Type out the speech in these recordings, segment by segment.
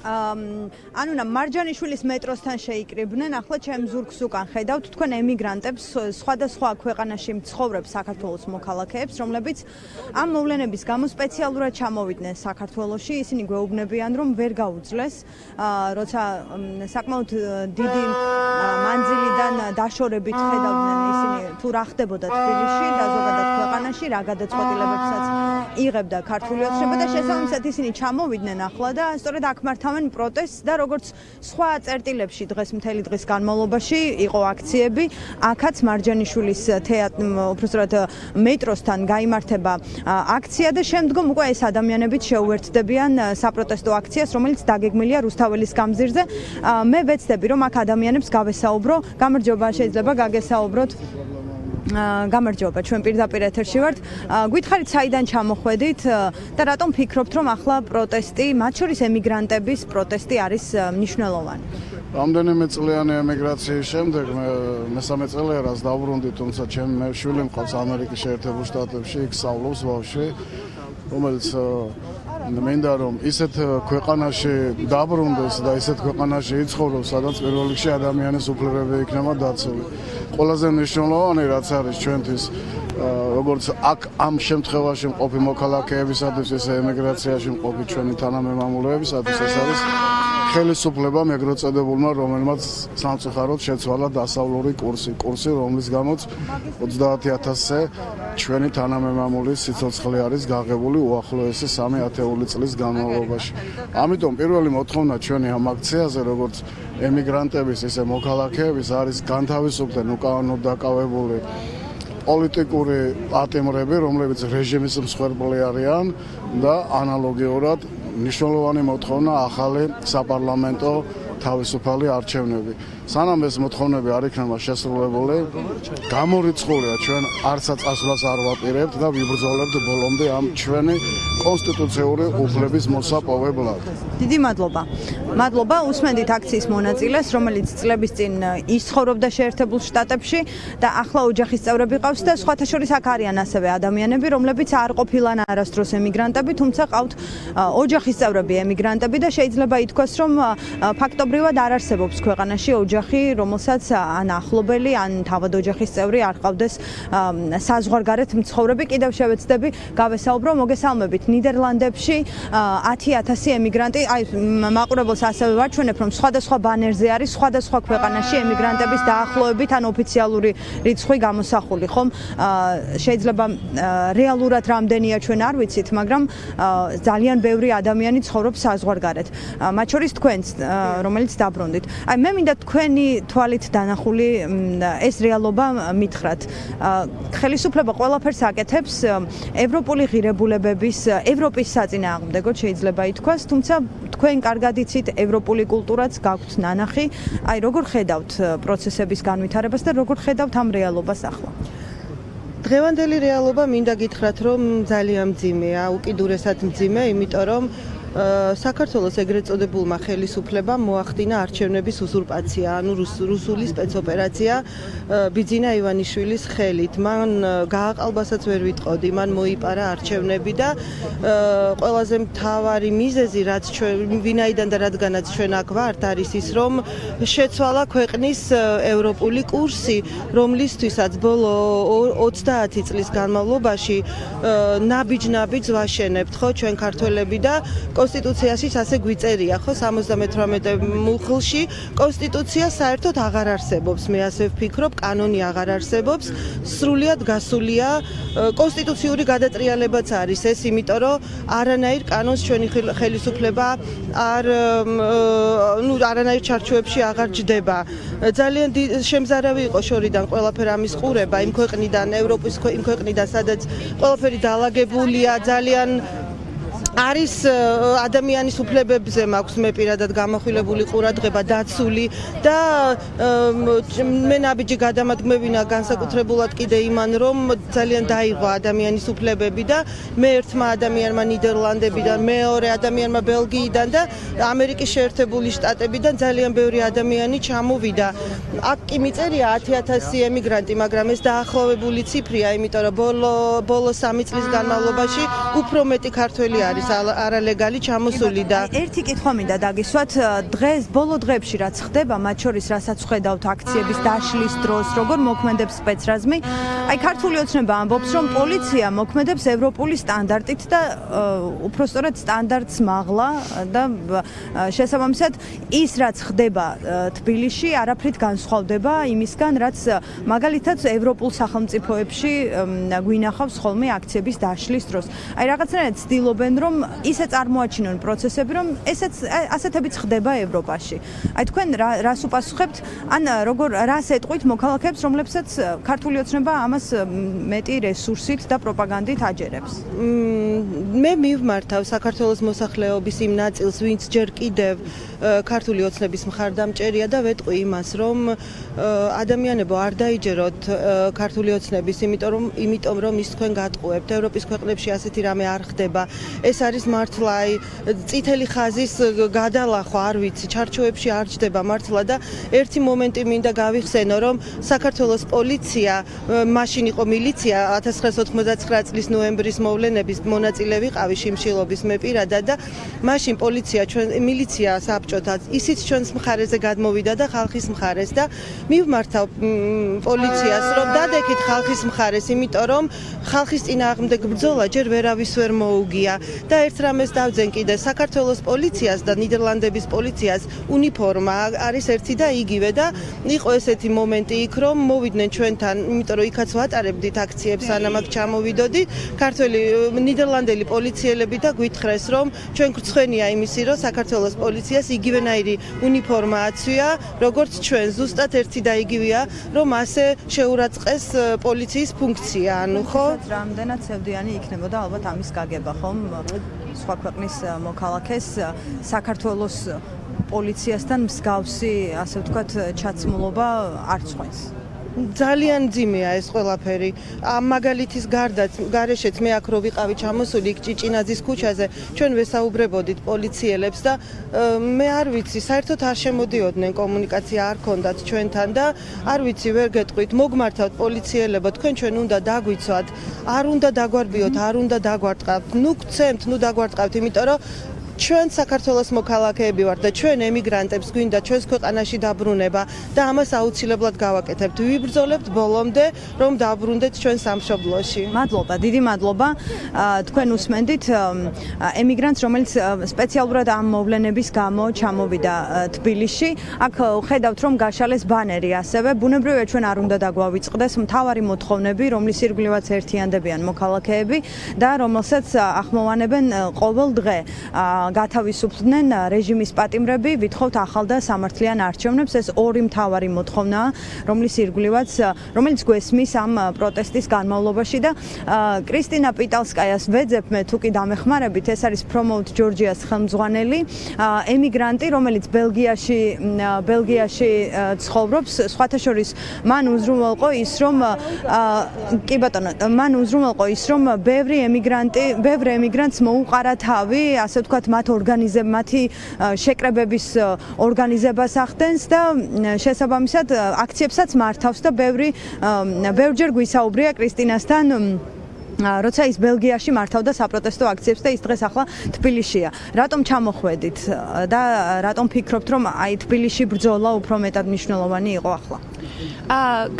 ანუ მარჯანიშვილის მეტროსთან შეიკრიბნენ, ახლა ჩემ ზურგს უკან ხედავთ თქვენ ემიგრანტებს, სხვადასხვა ქვეყანაში მცხოვრებ საქართველოს მოქალაქეებს, რომლებიც ამ მოვლენების გამო სპეციალურად ჩამოვიდნენ საქართველოში, ისინი გვეუბნებიან, რომ ვერ გაუძლეს, როცა საკმაოდ დიდი მანძილიდან დაშორებით ხედავდნენ ისინი თუ რა ხდებოდა თბილისში და ზოგადად ქვეყანაში, რა გადაწყვეტილებებსაც იღებდა ქართული ოცნება და შესაბამისად ისინი ჩამოვიდნენ ახლა და სწორედ აქ მართავენ პროტესტს და როგორც სხვა წერტილებში დღეს მთელი დღის განმავლობაში იყო აქციები, აქაც მარჯანიშვილის უпростоრად მეტროსთან გაიმართება აქცია და შემდგომ უკვე ეს ადამიანებიც შეუერთდებიან საპროტესტო აქციას, რომელიც დაგეგმილია რუსთაველის გამზირზე. მე ვეცდები, რომ აქ ადამიანებს გავესაუბრო, გამარჯობა, შეიძლება გაგესაუბროთ. გამარჯობა, ჩვენ პირდაპირ ეთერში ვართ. გვითხარით, საიდან ჩამოხვედით და რატომ ფიქრობთ, რომ ახლა პროტესტი, მათ შორის ემიგრანტების პროტესტი არის მნიშვნელოვანი? რამდენიმე წლიანი ემიგრაციის შემდეგ მესამე წელია რაც დავბრუნდი, თუმცა ჩემი შვილი მყავს ამერიკის შეერთებულ შტატებში, იქ სწავლობს ბავშვი, რომელიც მინდა რომ ისეთ ქვეყანაში დაბრუნდეს და ისეთ ქვეყანაში იცხოვროს, სადაც პირველ რიგში ადამიანის უფლებები იქნება დაცული. ყველაზე მნიშვნელოვანი რაც არის ჩვენთვის, როგორც აქ ამ შემთხვევაში მყოფი მოქალაქეებისათვის, ესე ემიგრაციაში მყოფი ჩვენი თანამემამულეებისათვის ეს არის ხელისუფლებამ ეგრეთ წოდებულმა, რომელმაც სამწუხაროდ შეცვალა დასავლური კურსი, რომლის გამოც 30,000-ზე ჩვენი თანამემამულის სიცოცხლე არის გაღებული უახლოესი 3 ათეული წლის განმავლობაში. ამიტომ პირველი მოთხოვნა ჩვენი ამ აქციაზე, როგორც ემიგრანტების, ისე მოქალაქეების არის განთავისუფლდნენ უკანონოდ დაკავებული პოლიტიკური პატიმრები, რომლებიც რეჟიმის მსხვერპლი არიან და ანალოგიურად მნიშვნელოვანი მოთხოვნა ახალი საპარლამენტო თავისუფალი არჩევნები. სანამ ეს მოთხოვნები არ იქნება შესრულებული, გამორიცხულია ჩვენ არცაც ასვლას არ ვაპირებთ და ვიბრძოლებთ ბოლომდე ამ ჩვენი კონსტიტუციური უფლების მოსაპოვებლად. დიდი მადლობა. მადლობა უსმენდით აქციის მონაწილეს, რომელიც წლების წინ ისხოვრობდა შეერთებულ შტატებში და ახლა ოჯახის წევრები ყავს და სხვათა შორის აქ არიან ასევე ადამიანები, რომლებიც არ ყოფილან არასდროს ემიგრანტები, თუმცა ყავთ ოჯახის წევრები ემიგრანტები და შეიძლება ითქვას, რომ ფაქტობრივად არ არსებობს ქვეყანაში ოჯახი, რომელსაც ან ახლობელი, ან თავად ოჯახის წევრი არ ყავდეს საზღვარგარეთ მცხოვრები. კიდევ შევეცდები გავესაუბრო, მოგესალმებით. ნიდერლანდებში 10,000 ემიგრანტი, აი მაყურებელს ასევე ვარჩვენებ, რომ სხვადასხვა ბანერზე არის სხვადასხვა ქვეყანაში ემიგრანტების დაახლოებით ან ოფიციალური რიცხვი გამოსახული, ხომ? შეიძლება რეალურად რამდენია ჩვენ არ ვიცით, მაგრამ ძალიან ბევრი ადამიანი ცხოვრობს საზღვარგარეთ. მათ შორის თქვენც, რომელიც დაბრუნდით. აი მე მინდა თქვენი თვალით დანახული ეს რეალობა მითხრათ. ხელისუფლება ყველაფერს აკეთებს ევროპული ღირებულებების, ევროპის საწინააღმდეგოდ შეიძლება ითქვას, თუმცა თქვენ კარგად იცით ევროპული კულტურაც გაქვთ ნანახი. აი როგორ ხედავთ პროცესების განვითარებას და როგორ ხედავთ ამ რეალობას ახლა? დღევანდელი რეალობა მინდა გითხრათ, რომ ძალიან მძიმეა, უკიდურესად მძიმე, იმიტომ რომ საქართველოს ეგრეთ წოდებულმა ხელისუფლებამ მოახდინა არჩევნების უზურპაცია, ანუ რუსული სპეცოპერაცია ბიძინა ივანიშვილის ხელით. მან გააყალბასაც ვერ ვიტყოდი, მან მოიპარა არჩევნები და ყველაზე მთავარი მიზეზი, რაც ჩვენ ვინაიდან და რადგანაც ჩვენ აქ ვართ, არის ის, რომ შეცვალა ქვეყნის ევროპული კურსი, რომლისთვისაც ბოლო 30 წლის განმავლობაში ნაბიჯ-ნაბიჯს ვაშენებთ, ხო, ჩვენ ქართველები და კონსტიტუციაშიც ასე გვიწერია, ხო, 78 მუხლში კონსტიტუცია საერთოდ აღარ არსებობს, მე ასე ვფიქრობ, კანონი აღარ არსებობს, სრულიად გასულია კონსტიტუციური გადატრიალებაც არის ეს, იმიტომ რომ არანაირ კანონს ჩვენი ხელისუფლება არანაირ ჩარჩოებში აღარ ჯდება. ძალიან შემზარავი იყო შორიდან ყველაფერ ამის ყურება იმ ქვეყნიდან, ევროპის იმ ქვეყნიდან, სადაც ყველაფერი დაალაგებულია, ძალიან არის ადამიანის უფლებებზე მაქვს მე პირადად გამახვილებული ყურადღება დაცული და მე ნაბიჯი გადამადგმებინა განსაკუთრებულად კიდე იმან, რომ ძალიან დაიღო ადამიანის უფლებები და მე ერთმა ადამიანმა ნიდერლანდებიდან, მეორე ადამიანმა ბელგიიდან და ამერიკის შეერთებული შტატებიდან ძალიან ბევრი ადამიანი ჩამოვიდა. აქ კი მიწერია 10,000 ემიგრანტი, მაგრამ ეს დაახლოებული ციფრია, იმიტომ რომ ბოლო 3 წლის განმავლობაში უფრო მეტი ქართველი არის არალეგალი ჩამოსული და ერთი კითხვა მინდა დაგისვათ დღეს ბოლო დღეებში რაც ხდება მათ შორის რასაც ხედავთ აქციების დაშლის დროს როგორ მოქმედებს სპეცრაზმი აი ქართული ოცნება ამბობს რომ პოლიცია მოქმედებს ევროპული სტანდარტით და უпростоრად სტანდარტს მაღლა და შესაბამისად ის რაც ხდება თბილისში არაფრით განსხვავდება იმისგან რაც მაგალითად ევროპულ სახელმწიფოებში გვინახავს ხოლმე აქციების დაშლის დროს აი რაღაცნაირად ცდილობენ რომ ისე წარმოაჩინონ პროცესები რომ ასეთებიც ხდება ევროპაში აი თქვენ რას უპასუხებთ ან როგორ რას ეტყვით მოქალაქეებს რომლებსაც ქართული ოცნება ამას მეტი რესურსით და პროპაგანდით აჯერებს მე მივმართავ საქართველოს მოსახლეობის იმ ნაწილს ვინც ჯერ კიდევ ქართული ოცნების მხარდამჭერია და ვეტყვი იმას რომ ადამიანებო არ დაიჯეროთ ქართული ოცნების იმიტომ რომ ის თქვენ გატყუებთ ევროპის ქვეყნებში ასეთი რამე არ ხდება ეს არის მართლა წითელი ხაზის გადალახვა არ ვიცი ჩარჩოებში არ ჯდება მართლა და ერთი მომენტი მინდა გავიხსენო რომ საქართველოს პოლიცია მაშინ იყო მილიცია 1999 წლის ნოემბრის მოვლენების მონაწილე ვიყავი შიმშილობის მე პირადად და მაშინ მილიცია საბჭოთა ისიც ჩვენს მხარეზე გადმოვიდა და ხალხის მხარეს და მივმართავ პოლიციას რომ დადექით ხალხის მხარეს იმიტომ რომ ხალხის წინააღმდეგ ბრძოლა ჯერ ვერავის ვერ მოუგია და ერთ რამეს დავძენ კიდე საქართველოს პოლიციას და ნიდერლანდების პოლიციას უნიფორმა არის ერთი და იგივე და იყო ესეთი მომენტი იქ რომ მოვიდნენ ჩვენთან იმიტომ რომ იქაც ვატარებდით აქციებს სანამ აქ ჩამოვიდოდით ქართველი ნიდერლანდელი პოლიციელები და გვითხრეს რომ ჩვენ გვცხვენია იმისი რომ საქართველოს პოლიციას იგივენაირი უნიფორმა აცვია როგორც ჩვენ ზუსტად ერთი და იგივეა რომ ასე შეურაცხეს პოლიციის ფუნქცია ანუ ხო რამდენად ცევდიანი იქნებოდა ალბათ ამის გაგება ხომ სხვა ქვეყნის მოქალაქეს საქართველოს პოლიციასთან მსგავსი ასე ვთქვათ ჩაცმულობა არ ცხვენს ძალიან ძიმეა ეს ყველაფერი. ამ მაგალითის გარდაც გარეშეც მე აქ რო ვიყავი ჩამოსული იქ ჭიჭინაძის ქუჩაზე, ჩვენ ვესაუბრებოდით პოლიციელებს და მე არ ვიცი, საერთოდ არ შემოდიოდნენ კომუნიკაცია არ ქონდათ ჩვენთან და არ ვიცი, ვერ გეტყვით, მოგმართავთ პოლიციელებო, თქვენ ჩვენ უნდა დაგვიცვათ, არ უნდა დაგვარბიოთ, არ უნდა დაგვარტყავთ. ნუ გცემთ, ნუ დაგვარტყავთ, იმიტომ რომ ჩვენ საქართველოს მოქალაქეები ვართ და ჩვენ ემიგრანტებს გვინდა ჩვენს ქვეყანაში დაბრუნება და ამას აუცილებლად გავაკეთებთ. ვიბრძოლებთ ბოლომდე, რომ დაბრუნდეთ ჩვენ სამშობლოში. მადლობა, დიდი მადლობა. თქვენ უსმენდით ემიგრანტს, რომელიც სპეციალურად ამ მოვლენების გამო ჩამოვიდა თბილისში. აქ ხედავთ, რომ გაშალეს ბანერი ასევე. ბუნებრივია ჩვენ არ უნდა დაგვავიწყდეს მთავარი მოთხოვნები, რომლის ირგვლივაც ერთიანდებიან მოქალაქეები და რომელსაც ახმოვანებენ ყოველ დღე. გათავისუფლდნენ რეჟიმის პატიმრები, ვითხოვთ ახალ და სამართლიან არჩევნებს. ეს ორი მთავარი მოთხოვნაა, რომელიც გვესმის ამ პროტესტის განმავლობაში და კრისტინა პიტალსკაიას ვეძებ მე თუ კი დამეხმარებით, ეს არის Promote Georgia's ხელმძღვანელი, ემიგრანტი, რომელიც ბელგიაში ცხოვრობს. სხვათა შორის მან უზრუნველყო ის რომ ბევრი ემიგრანტს მოუყარა თავი, ასე ვთქვათ, მათი შეკრებების ორგანიზებას ახდენს და შესაბამისად აქციებსაც მართავს და ბევრჯერ გვისაუბრია კრისტინასთან როცა ის ბელგიაში მართავდა საპროტესტო აქციებს და ის დღეს ახლა თბილისშია. რატომ ჩამოხვედით და რატომ ფიქრობთ, რომ აი თბილისში ბრძოლა უფრო მეტად მნიშვნელოვანი იყო ახლა?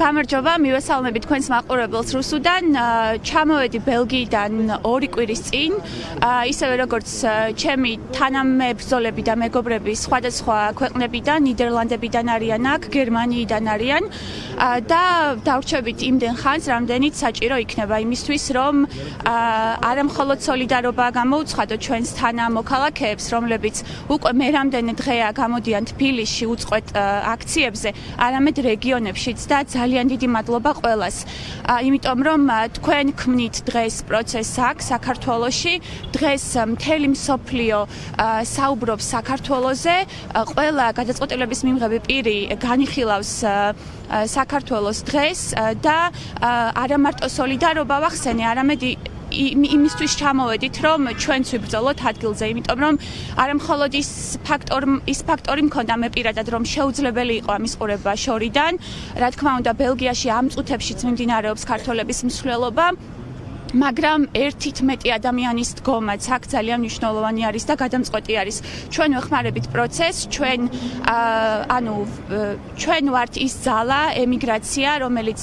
გამარჯობა, მივესალმებით თქვენს მაყურებელს რუსუდან. ჩამოვედი ბელგიიდან 2 კვირის წინ, ისევე როგორც ჩემი თანამებრძოლები და მეგობრები სხვადასხვა ქვეყნებიდან, ნიდერლანდებიდან არიან აქ, გერმანიიდან არიან და დავრჩებით იმდენ ხანს, რამდენიც საჭირო იქნება იმისთვის, რომ არა მხოლოდ სოლიდარობა გამოუცხადოთ ჩვენს თანამოქალაქეებს, რომლებიც უკვე მე რამდენი დღეა გამოდიან თბილისში უწყვეტ აქციებზე, არამედ რეგიონებშიც და ძალიან დიდი მადლობა ყველას. იმიტომ რომ თქვენ ქმნით დღეს პროცესს აქ საქართველოში, დღეს მთელი მსოფლიო საუბრობს საქართველოზე, ყველა გადაწყვეტილების მიღები პირი განიხილავს საქართველოს დღეს და არა მარტო სოლიდარობა ვახსენე, არამედ იმისთვის ჩამოვედით, რომ ჩვენც ვიბრძოლოთ ადგილზე, იმიტომ რომ არა მხოლოდ ის ფაქტორი მქონდა მე პირადად, რომ შეუძლებელი იყო ამის ყურება შორიდან, რა თქმა უნდა, ბელგიაში ამ წუთებშიც მიმდინარეობს ქართველების მსვლელობა. მაგრამ ერთით მეტი ადამიანის დგომაც აქ ძალიან მნიშვნელოვანი არის და გადამწყვეტი არის. ჩვენ ვეხმარებით პროცესს, ჩვენ ვართ ის ძალა, ემიგრაცია, რომელიც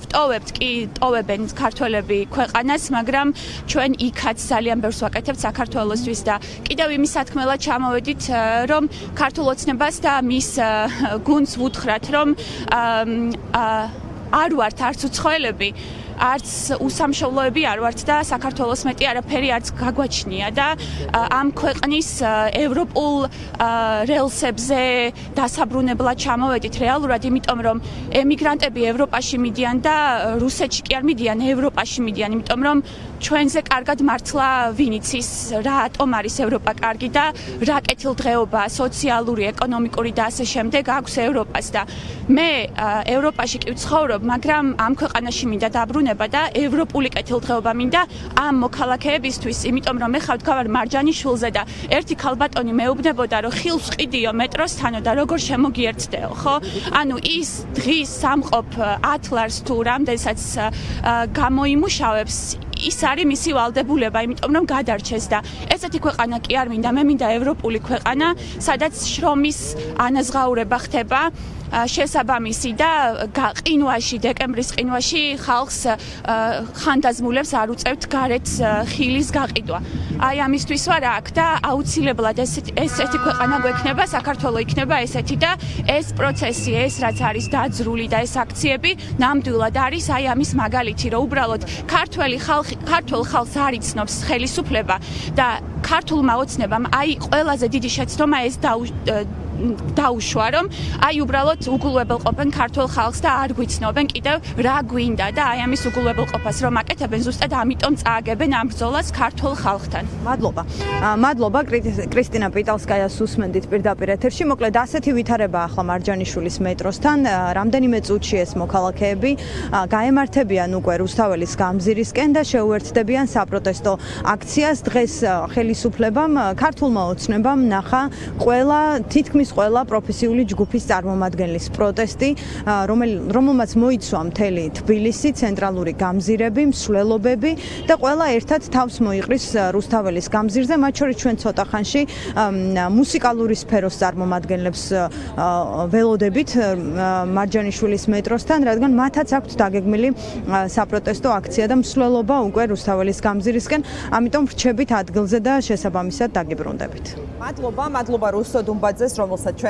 ვტოვებთ კი ტოვებენ ქართველები ქვეყანას, მაგრამ ჩვენ იქაც ძალიან ბევრს ვაკეთებთ საქართველოსთვის და კიდევ იმის სათქმელად ჩამოვედით, რომ ქართულ ოცნებას და მის გუნდს ვუთხრათ, რომ არ ვართ არც უცხოელები, არც უსამშობლოები არ ვართ და საქართველოს მეტი არაფერი არც გაგვაჩნია და ამ ქვეყნის ევროპულ რელსებზე დასაბრუნებლად ჩამოვედით რეალურად, იმიტომ რომ ემიგრანტები ევროპაში მიდიან და რუსეთში კი არ მიდიან, ევროპაში მიდიან, იმიტომ რომ ჩვენზე კარგად მართლა ვინ იცის რატომ არის ევროპა კარგი და რა კეთილდღეობა სოციალური, ეკონომიკური და ასე შემდეგ აქვს ევროპას და მე ევროპაში კი ვცხოვრობ, მაგრამ ამ ქვეყანაში მინდა დაბრუნება და ევროპული კეთილდღეობა მინდა ამ მოქალაქეებისთვის, იმიტომ რომ მე ხავთ მარჯანიშვილზე და ერთი ქალბატონი მეუბნებოდა, რომ ხილს ვყიდიო მეტროსთანო და როგორ შემოგიერთდეო, ხო? ანუ ის დღის სამყოფ 10 ლარს თუ რამდენსაც გამოიმუშავებს, ის არის მისი ვალდებულება, იმიტომ რომ გადარჩეს და ესეთი ქვეყანა კი არ მინდა, მე მინდა ევროპული ქვეყანა, სადაც შრომის ანაზღაურება ხდება შესაბამისი და ყინვაში, დეკემბრის ყინვაში ხალხს ხანდაზმულებს არ უწევთ გარეთ ხილის გაყიდვა. აი ამისთვის ვარ აქ და აუცილებლად ესეთი ქვეყანა გვექნება, საქართველოს იქნება ესეთი და ეს პროცესი, ეს რაც არის დაძრული და ეს აქციები ნამდვილად არის აი ამის მაგალითი, რომ უბრალოდ ქართულ ხალხს არ იცნობს ხელისუფლება და ქართულმა ოცნებამ აი ყველაზე დიდი შეცდომა ეს დაუშვა, რომ აი უბრალოდ უგულვებელყოფენ ქართულ ხალხს და არ გვიცნობენ კიდევ რა გვინდა და აი ამის უგულვებელყოფას რომ აკეთებენ, ზუსტად ამიტომ წააგებენ ამ ბრძოლას ქართულ ხალხთან. მადლობა. მადლობა კრისტინა პიტალსკაიას უსმენდით პირდაპირ ეთერში. მოკლედ ასეთი ვითარება ახლა მარჯანიშვილის მეტროსთან, რამდენიმე წუთში ეს მოქალაქეები გაემართებიან უკვე რუსთაველის გამზირისკენ და შეუერთდებიან საპროტესტო აქციას. დღეს ხელისუფლებამ, ქართულმა ოცნებამ ნახა თითქმის ყველა პროფესიული ჯგუფის წარმომადგენლის პროტესტი, რომელმაც მოიცვა მთელი თბილისი, ცენტრალური გამზირები, მსვლელობები და ყველა ერთად თავს მოიყრის რუსთაველის გამზირზე, მათ შორის ჩვენ ცოტა ხანში მუსიკალური სფეროს წარმომადგენლებს ველოდებით მარჯანიშვილის მეტროსთან, რადგან მათაც აქვთ დაგეგმილი საპროტესტო აქცია და მსვლელობა უკვე რუსთაველის გამზირისკენ, ამიტომ ვრჩებით ადგილზე და შესაბამისად დაგიბრუნდებით. მადლობა რუსო დუმბაძეს, რომელსაც ჩვენ